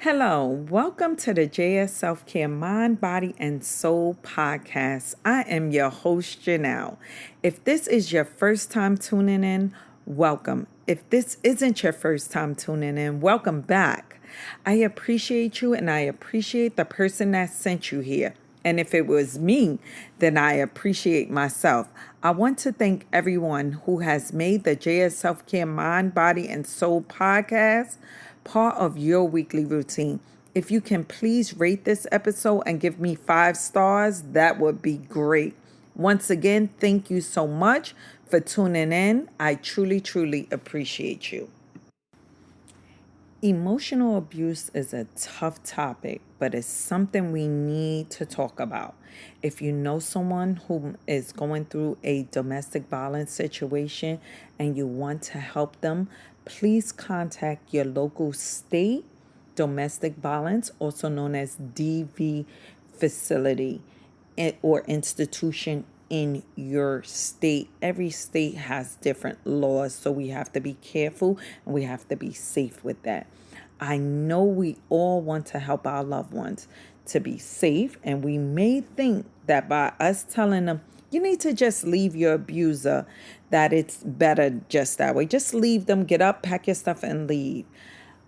Hello, welcome to the JS Self Care Mind, Body, and Soul podcast. I am your host, Janelle. If this is your first time tuning in, welcome. If this isn't your first time tuning in, welcome back. I appreciate you and I appreciate the person that sent you here. And if it was me, then I appreciate myself. I want to thank everyone who has made the JS Self Care Mind, Body, and Soul podcast part of your weekly routine. If you can please rate this episode and give me 5 stars, that would be great. Once again, thank you so much for tuning in. I truly appreciate you. Emotional abuse is a tough topic, but it's something we need to talk about. If you know someone who is going through a domestic violence situation and you want to help them, please contact your local state domestic violence, also known as DV facility or institution in your state. Every state has different laws, so we have to be careful and we have to be safe with that. I know we all want to help our loved ones to be safe, and we may think that by us telling them, you need to just leave your abuser, that it's better just that way. Just leave them, get up, pack your stuff, and leave.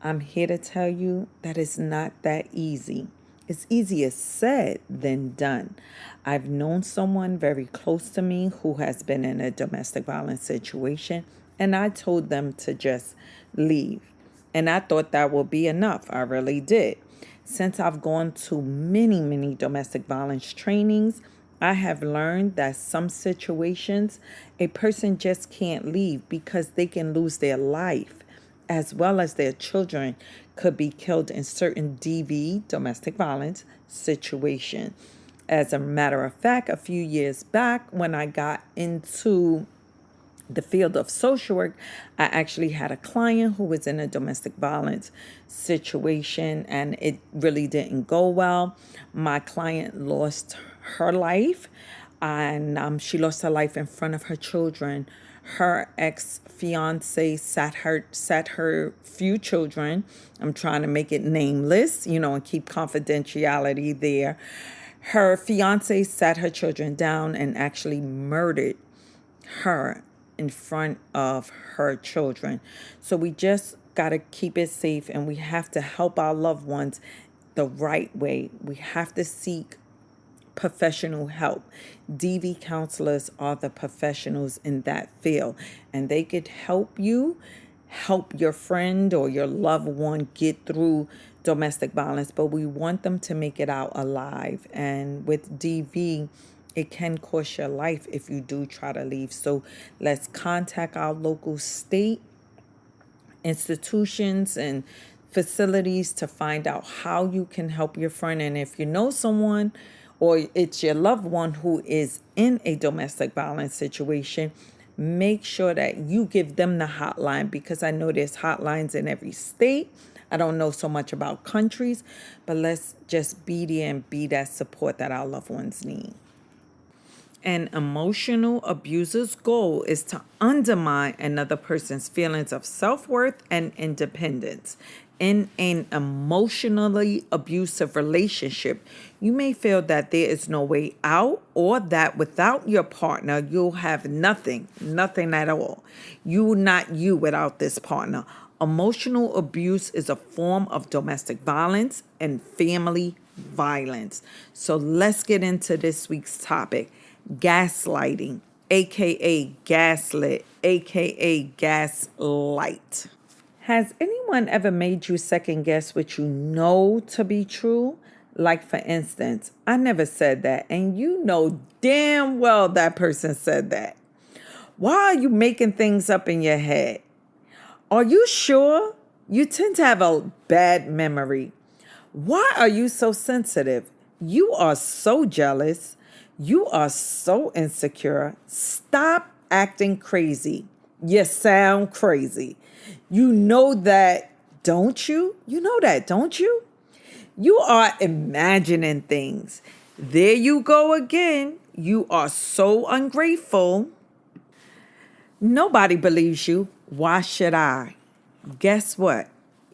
I'm here to tell you that it's not that easy. It's easier said than done. I've known someone very close to me who has been in a domestic violence situation, and I told them to just leave. And I thought that would be enough. I really did. Since I've gone to many domestic violence trainings, I have learned that some situations a person just can't leave because they can lose their life, as well as their children could be killed in certain DV, domestic violence, situation. As a matter of fact, a few years back when I got into the field of social work, I actually had a client who was in a domestic violence situation and it really didn't go well. My client lost her life and she lost her life in front of her children. Her ex-fiance sat her few children. I'm trying to make it nameless, and keep confidentiality there. Her fiance sat her children down and actually murdered her in front of her children. So we just got to keep it safe and we have to help our loved ones the right way. We have to seek professional help. DV counselors are the professionals in that field, and they could help you help your friend or your loved one get through domestic violence, but we want them to make it out alive. And with DV, it can cost your life if you do try to leave. So let's contact our local state institutions and facilities to find out how you can help your friend. And if you know someone or it's your loved one who is in a domestic violence situation, make sure that you give them the hotline, because I know there's hotlines in every state. I don't know so much about countries, but let's just be there and be that support that our loved ones need. An emotional abuser's goal is to undermine another person's feelings of self-worth and independence. In an emotionally abusive relationship, you may feel that there is no way out, or that without your partner, you'll have nothing at all. You're not you without this partner. Emotional abuse is a form of domestic violence and family violence. So let's get into this week's topic. Gaslighting, aka gaslit, aka gaslight. Has anyone ever made you second guess what you know to be true? Like, for instance, I never said that, and you know damn well that person said that. Why are you making things up in your head? Are you sure? You tend to have a bad memory. Why are you so sensitive? You are so jealous. You are so insecure. Stop acting crazy. You sound crazy. You know that, don't you? You know that, don't you? You are imagining things. There you go again. You are so ungrateful. Nobody believes you. Why should I? Guess what?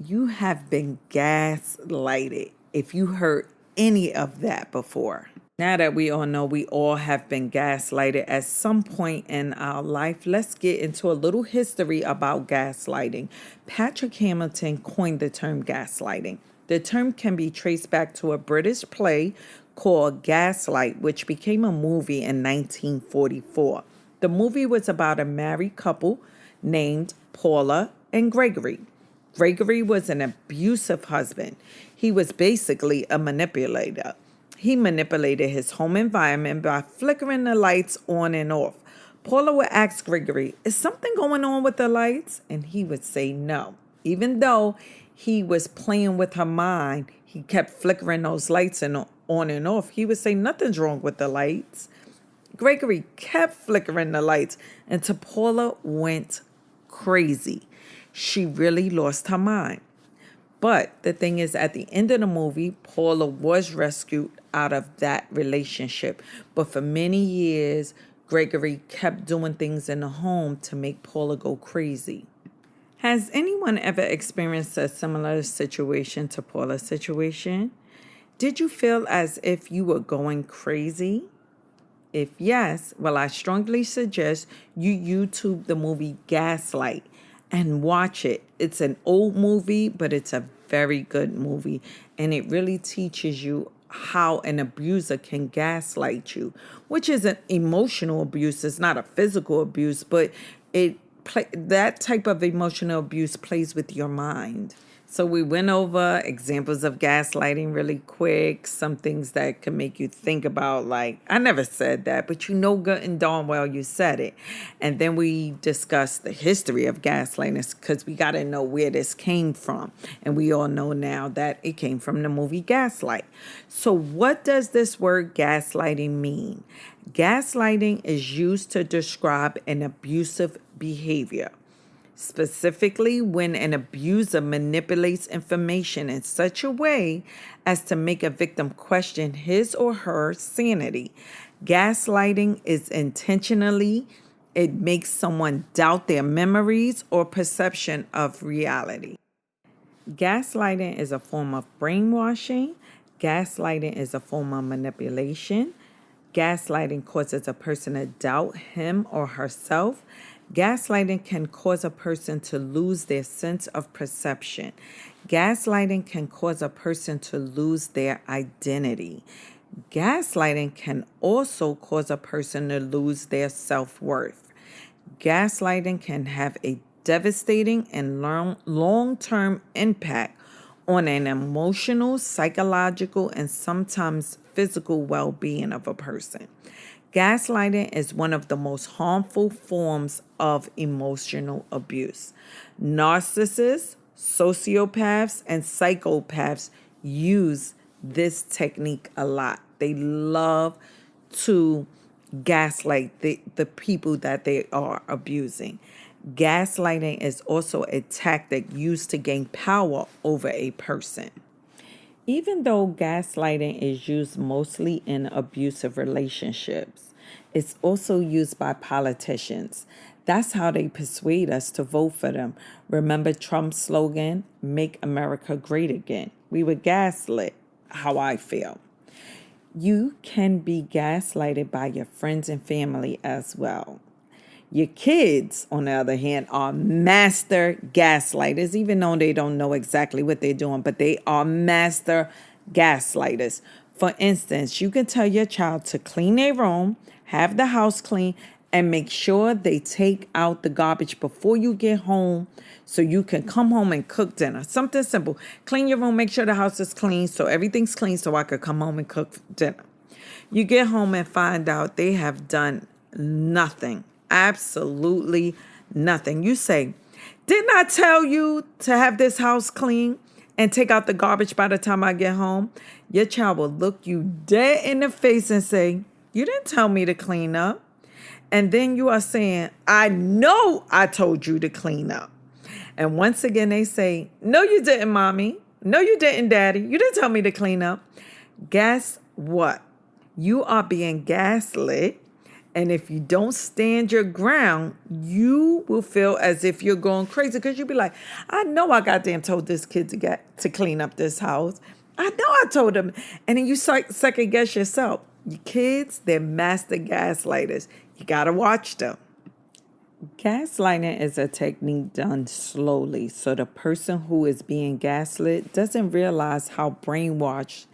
You have been gaslighted if you heard any of that before. Now that we all know we all have been gaslighted at some point in our life, let's get into a little history about gaslighting. Patrick Hamilton coined the term gaslighting. The term can be traced back to a British play called Gaslight, which became a movie in 1944. The movie was about a married couple named Paula and Gregory. Gregory was an abusive husband. He was basically a manipulator. He manipulated his home environment by flickering the lights on and off. Paula would ask Gregory, "Is something going on with the lights?" And he would say no. Even though he was playing with her mind, he kept flickering those lights on and off. He would say, "Nothing's wrong with the lights." Gregory kept flickering the lights until Paula went crazy. She really lost her mind. But the thing is, at the end of the movie, Paula was rescued out of that relationship. But for many years, Gregory kept doing things in the home to make Paula go crazy. Has anyone ever experienced a similar situation to Paula's situation? Did you feel as if you were going crazy? If yes, well, I strongly suggest you YouTube the movie Gaslight and watch it. It's an old movie, but it's a very good movie. And it really teaches you how an abuser can gaslight you, which is an emotional abuse. It's not a physical abuse, but that type of emotional abuse plays with your mind. So we went over examples of gaslighting really quick, some things that can make you think about, like, I never said that, but you know good and darn well you said it. And then we discussed the history of gaslighting because we got to know where this came from. And we all know now that it came from the movie Gaslight. So what does this word gaslighting mean? Gaslighting is used to describe an abusive behavior. Specifically, when an abuser manipulates information in such a way as to make a victim question his or her sanity. Gaslighting is it makes someone doubt their memories or perception of reality. Gaslighting is a form of brainwashing. Gaslighting is a form of manipulation. Gaslighting causes a person to doubt him or herself. Gaslighting can cause a person to lose their sense of perception. Gaslighting can cause a person to lose their identity. Gaslighting can also cause a person to lose their self-worth. Gaslighting can have a devastating and long-term impact on an emotional, psychological, and sometimes physical well-being of a person. Gaslighting is one of the most harmful forms of emotional abuse. Narcissists, sociopaths, and psychopaths use this technique a lot. They love to gaslight the people that they are abusing. Gaslighting is also a tactic used to gain power over a person. Even though gaslighting is used mostly in abusive relationships, it's also used by politicians. That's how they persuade us to vote for them. Remember Trump's slogan, "Make America Great Again"? We were gaslit, how I feel. You can be gaslighted by your friends and family as well. Your kids, on the other hand, are master gaslighters, even though they don't know exactly what they're doing, but they are master gaslighters. For instance, you can tell your child to clean their room, have the house clean, and make sure they take out the garbage before you get home so you can come home and cook dinner. Something simple. Clean your room, make sure the house is clean so everything's clean so I could come home and cook dinner. You get home and find out they have done nothing. Absolutely nothing. You say, "Didn't I tell you to have this house clean and take out the garbage by the time I get home?" Your child will look you dead in the face and say, "You didn't tell me to clean up." And then you are saying, "I know I told you to clean up." And once again, they say, "No, you didn't, mommy. No, you didn't, daddy. You didn't tell me to clean up." Guess what? You are being gaslit, And if you don't stand your ground, you will feel as if you're going crazy because you'll be like, I know I goddamn told this kid to clean up this house. I know I told him. And then you second guess yourself. Your kids, they're master gaslighters. You got to watch them. Gaslighting is a technique done slowly, so the person who is being gaslit doesn't realize how brainwashed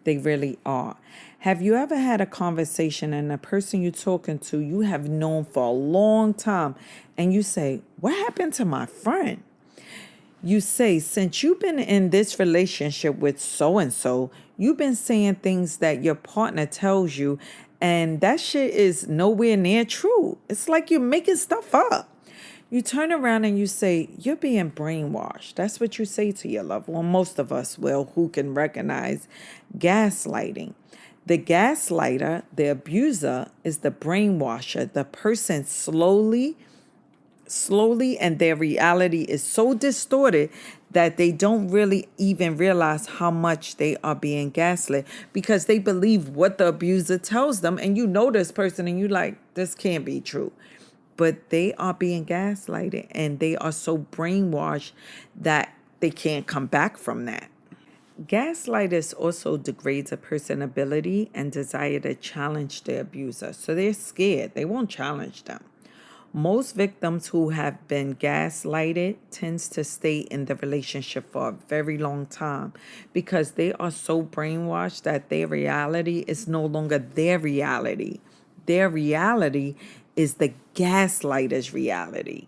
they really are. Have you ever had a conversation and the person you're talking to you have known for a long time and you say, "What happened to my friend?" You say, since you've been in this relationship with so and so, you've been saying things that your partner tells you, and that shit is nowhere near true. It's like you're making stuff up. You turn around and you say, "You're being brainwashed." That's what you say to your loved one. Most of us will, who can recognize gaslighting. The gaslighter, the abuser, is the brainwasher. The person slowly, and their reality is so distorted that they don't really even realize how much they are being gaslit because they believe what the abuser tells them. And you know this person and you like, this can't be true. But they are being gaslighted and they are so brainwashed that they can't come back from that. Gaslighters also degrades a person's ability and desire to challenge the abuser. So they're scared. They won't challenge them. Most victims who have been gaslighted tends to stay in the relationship for a very long time because they are so brainwashed that their reality is no longer their reality. Their reality is the gaslighter's reality.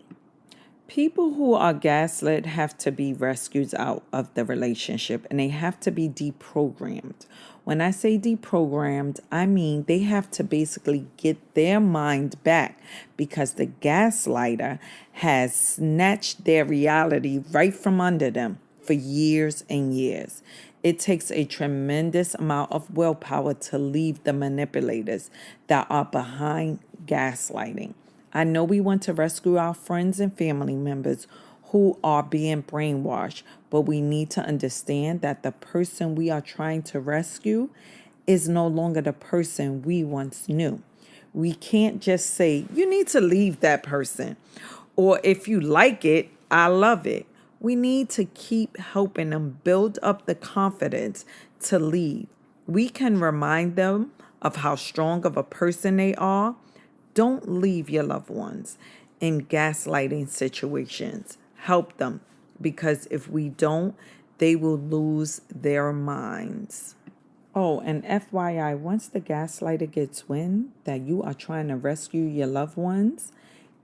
People who are gaslit have to be rescued out of the relationship and they have to be deprogrammed. When I say deprogrammed, I mean they have to basically get their mind back because the gaslighter has snatched their reality right from under them for years and years. It takes a tremendous amount of willpower to leave the manipulators that are behind gaslighting. I know we want to rescue our friends and family members who are being brainwashed, but we need to understand that the person we are trying to rescue is no longer the person we once knew. We can't just say, "You need to leave that person," or "If you like it, I love it." We need to keep helping them build up the confidence to leave. We can remind them of how strong of a person they are. Don't leave your loved ones in gaslighting situations. Help them because if we don't, they will lose their minds. Oh, and FYI, once the gaslighter gets wind that you are trying to rescue your loved ones,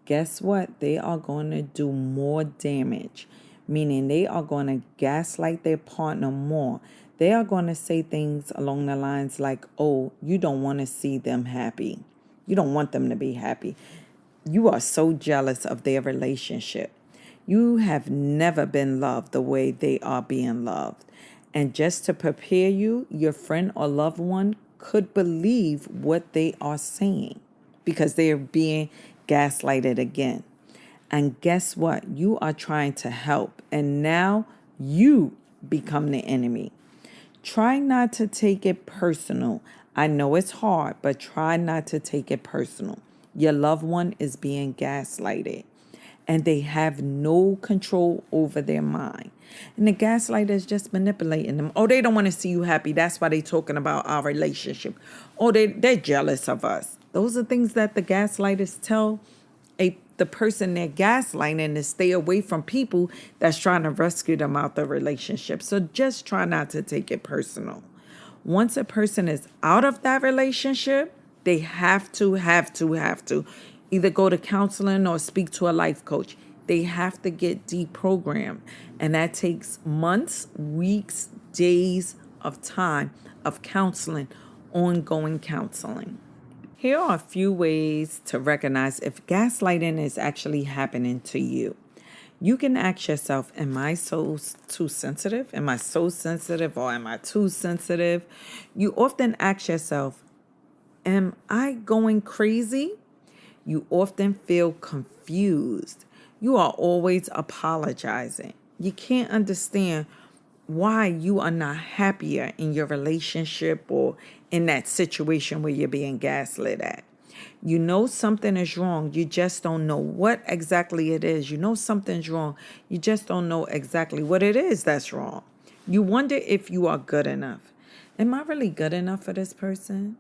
guess what? They are going to do more damage, meaning they are going to gaslight their partner more. They are going to say things along the lines like, "Oh, you don't want to see them happy. You don't want them to be happy. You are so jealous of their relationship. You have never been loved the way they are being loved." And just to prepare you, your friend or loved one could believe what they are saying because they are being gaslighted again. And guess what? You are trying to help. And now you become the enemy. Try not to take it personal. I know it's hard, but try not to take it personal. Your loved one is being gaslighted and they have no control over their mind. And the gaslighter is just manipulating them. "Oh, they don't want to see you happy. That's why they're talking about our relationship. Oh, they're jealous of us." Those are things that the gaslighters tell the person they're gaslighting to stay away from people that's trying to rescue them out the relationship. So just try not to take it personal. Once a person is out of that relationship, they have to either go to counseling or speak to a life coach. They have to get deprogrammed. And that takes months, weeks, days of time of counseling, ongoing counseling. Here are a few ways to recognize if gaslighting is actually happening to you. You can ask yourself, am I so too sensitive? Am I so sensitive or am I too sensitive? You often ask yourself, am I going crazy? You often feel confused. You are always apologizing. You can't understand why you are not happier in your relationship or in that situation where you're being gaslit at. You know something is wrong. You just don't know what exactly it is. You know something's wrong. You just don't know exactly what it is that's wrong. You wonder if you are good enough. Am I really good enough for this person?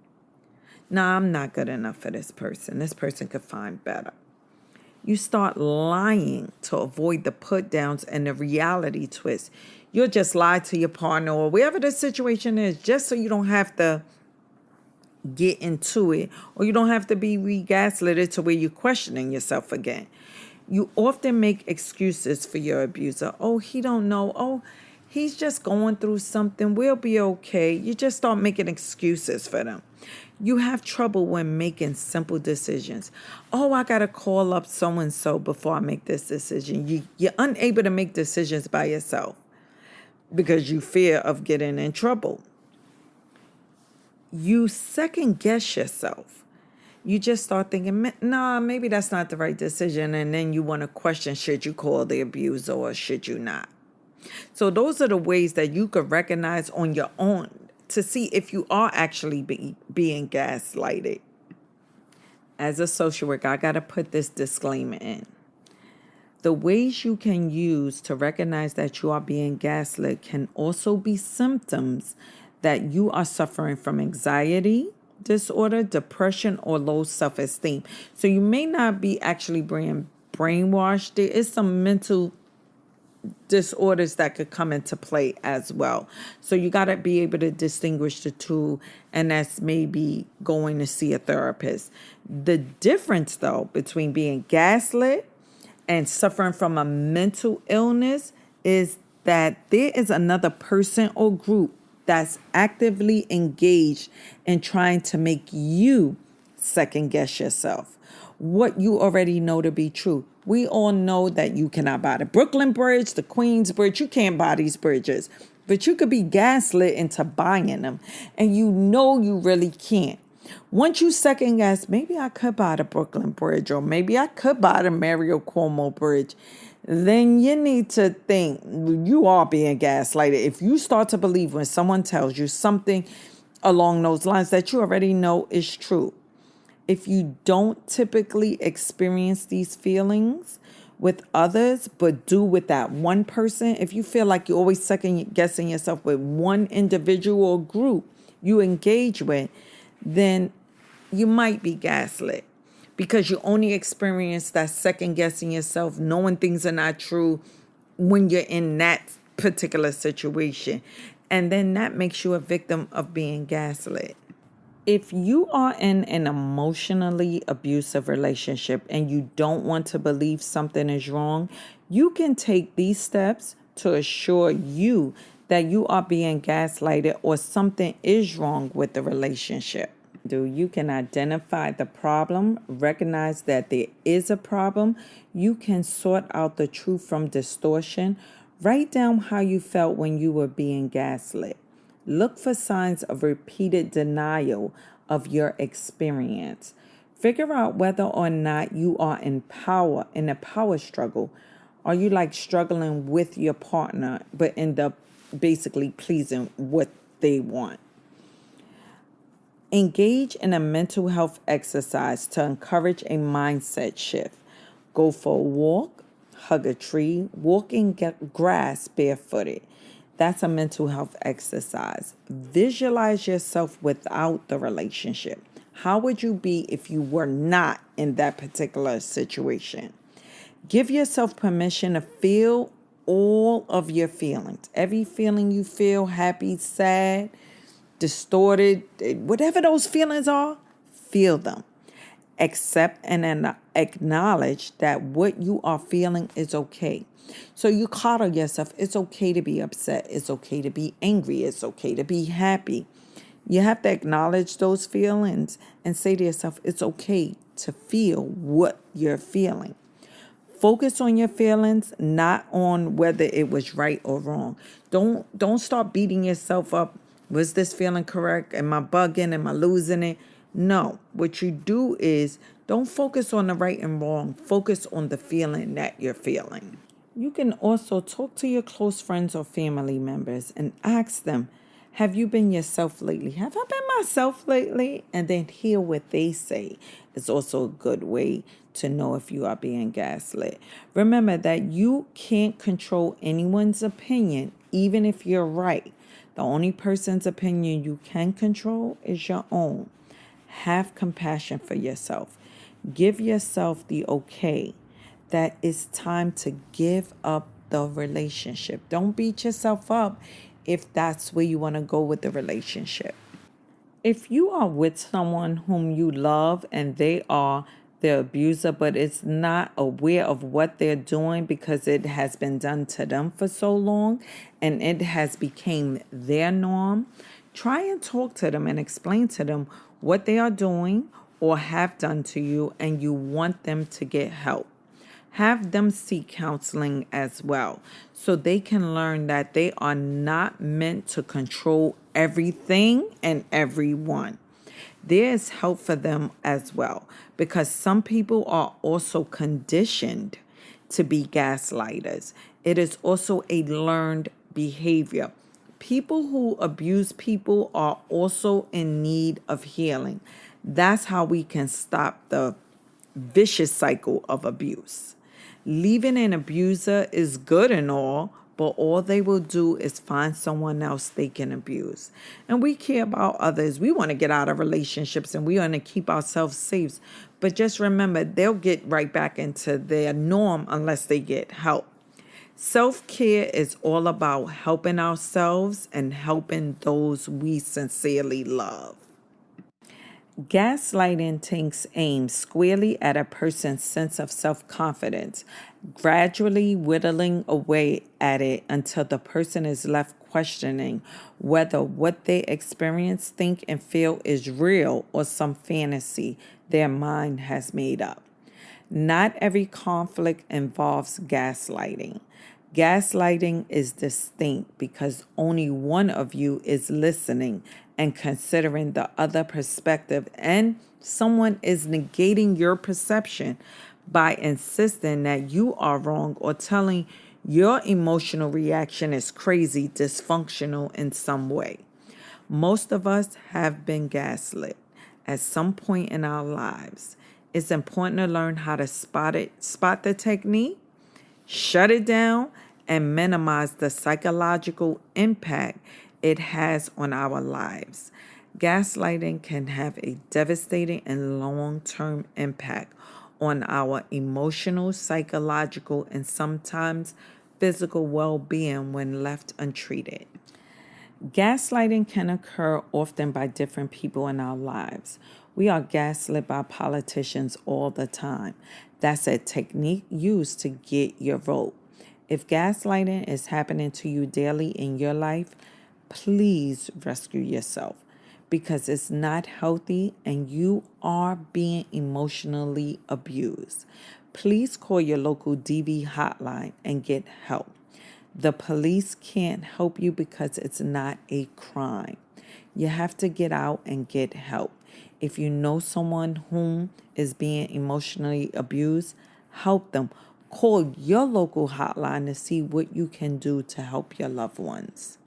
No, I'm not good enough for this person. This person could find better. You start lying to avoid the put downs and the reality twist. You'll just lie to your partner or wherever the situation is just so you don't have to get into it, or you don't have to be re-gaslighted to where you're questioning yourself again. You often make excuses for your abuser. Oh, he don't know. Oh, he's just going through something. We'll be okay. You just start making excuses for them. You have trouble when making simple decisions. Oh, I got to call up so-and-so before I make this decision. You're unable to make decisions by yourself because you fear of getting in trouble. You second guess yourself. You just start thinking, nah, maybe that's not the right decision. And then you want to question, should you call the abuser or should you not? So those are the ways that you could recognize on your own to see if you are actually being gaslighted. As a social worker, I got to put this disclaimer in. The ways you can use to recognize that you are being gaslit can also be symptoms that you are suffering from anxiety disorder, depression, or low self-esteem. So you may not be actually being brainwashed. There is some mental disorders that could come into play as well. So you got to be able to distinguish the two, and that's maybe going to see a therapist. The difference, though, between being gaslit and suffering from a mental illness is that there is another person or group that's actively engaged in trying to make you second guess yourself. What you already know to be true. We all know that you cannot buy the Brooklyn Bridge, the Queens Bridge. You can't buy these bridges, but you could be gaslit into buying them, and you know you really can't. Once you second guess, maybe I could buy the Brooklyn Bridge, or maybe I could buy the Mario Cuomo Bridge, then you need to think you are being gaslighted. If you start to believe when someone tells you something along those lines that you already know is true. If you don't typically experience these feelings with others, but do with that one person, if you feel like you're always second guessing yourself with one individual or group you engage with, then you might be gaslit because you only experience that second guessing yourself, knowing things are not true when you're in that particular situation. And then that makes you a victim of being gaslit. If you are in an emotionally abusive relationship and you don't want to believe something is wrong, you can take these steps to assure you that you are being gaslighted or something is wrong with the relationship. You can identify the problem, recognize that there is a problem. You can sort out the truth from distortion. Write down how you felt when you were being gaslit. Look for signs of repeated denial of your experience. Figure out whether or not you are in a power struggle. Are you like struggling with your partner but end up basically pleasing what they want? Engage in a mental health exercise to encourage a mindset shift. Go for a walk, hug a tree, walk in grass barefooted. That's a mental health exercise. Visualize yourself without the relationship. How would you be if you were not in that particular situation? Give yourself permission to feel all of your feelings. Every feeling you feel, happy, sad, distorted, whatever those feelings are, feel them. Accept and acknowledge that what you are feeling is okay. So you coddle yourself. It's okay to be upset. It's okay to be angry. It's okay to be happy. You have to acknowledge those feelings and say to yourself, it's okay to feel what you're feeling. Focus on your feelings, not on whether it was right or wrong. Don't start beating yourself up. Was this feeling correct? Am I bugging? Am I losing it? No. What you do is don't focus on the right and wrong. Focus on the feeling that you're feeling. You can also talk to your close friends or family members and ask them, Have you been yourself lately? Have I been myself lately? And then hear what they say is also a good way to know if you are being gaslit. Remember that you can't control anyone's opinion, even if you're right. The only person's opinion you can control is your own. Have compassion for yourself. Give yourself the okay that it's time to give up the relationship. Don't beat yourself up if that's where you want to go with the relationship. If you are with someone whom you love and they are the abuser, but it's not aware of what they're doing because it has been done to them for so long and it has become their norm, try and talk to them and explain to them what they are doing or have done to you, and you want them to get help. Have them seek counseling as well so they can learn that they are not meant to control everything and everyone. There is help for them as well because some people are also conditioned to be gaslighters. It is also a learned behavior. People who abuse people are also in need of healing. That's how we can stop the vicious cycle of abuse. Leaving an abuser is good and all, but all they will do is find someone else they can abuse. And we care about others. We want to get out of relationships and we want to keep ourselves safe. But just remember, they'll get right back into their norm unless they get help. Self-care is all about helping ourselves and helping those we sincerely love. Gaslighting takes aim squarely at a person's sense of self-confidence, gradually whittling away at it until the person is left questioning whether what they experience, think, and feel is real or some fantasy their mind has made up. Not every conflict involves gaslighting. Gaslighting is distinct because only one of you is listening and considering the other perspective, and someone is negating your perception by insisting that you are wrong or telling your emotional reaction is crazy, dysfunctional in some way. Most of us have been gaslit at some point in our lives. It's important to learn how to spot the technique, shut it down, and minimize the psychological impact it has on our lives. Gaslighting can have a devastating and long-term impact on our emotional, psychological, and sometimes physical well-being when left untreated. Gaslighting can occur often by different people in our lives. We are gaslit by politicians all the time. That's a technique used to get your vote. If gaslighting is happening to you daily in your life, please rescue yourself because it's not healthy and you are being emotionally abused. Please call your local DV hotline and get help. The police can't help you because it's not a crime. You have to get out and get help. If you know someone whom is being emotionally abused, help them. Call your local hotline to see what you can do to help your loved ones.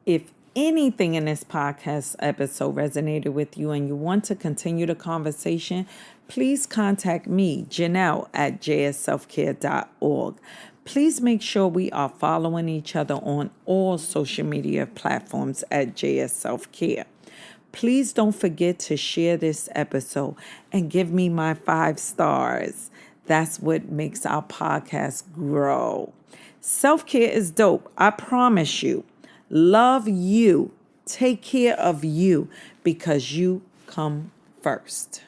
If anything in this podcast episode resonated with you and you want to continue the conversation, please contact me, Janelle, at jsselfcare.org. Please make sure we are following each other on all social media platforms at JS Self Care. Please don't forget to share this episode and give me my 5 stars. That's what makes our podcast grow. Self-care is dope. I promise you. Love you. Take care of you because you come first.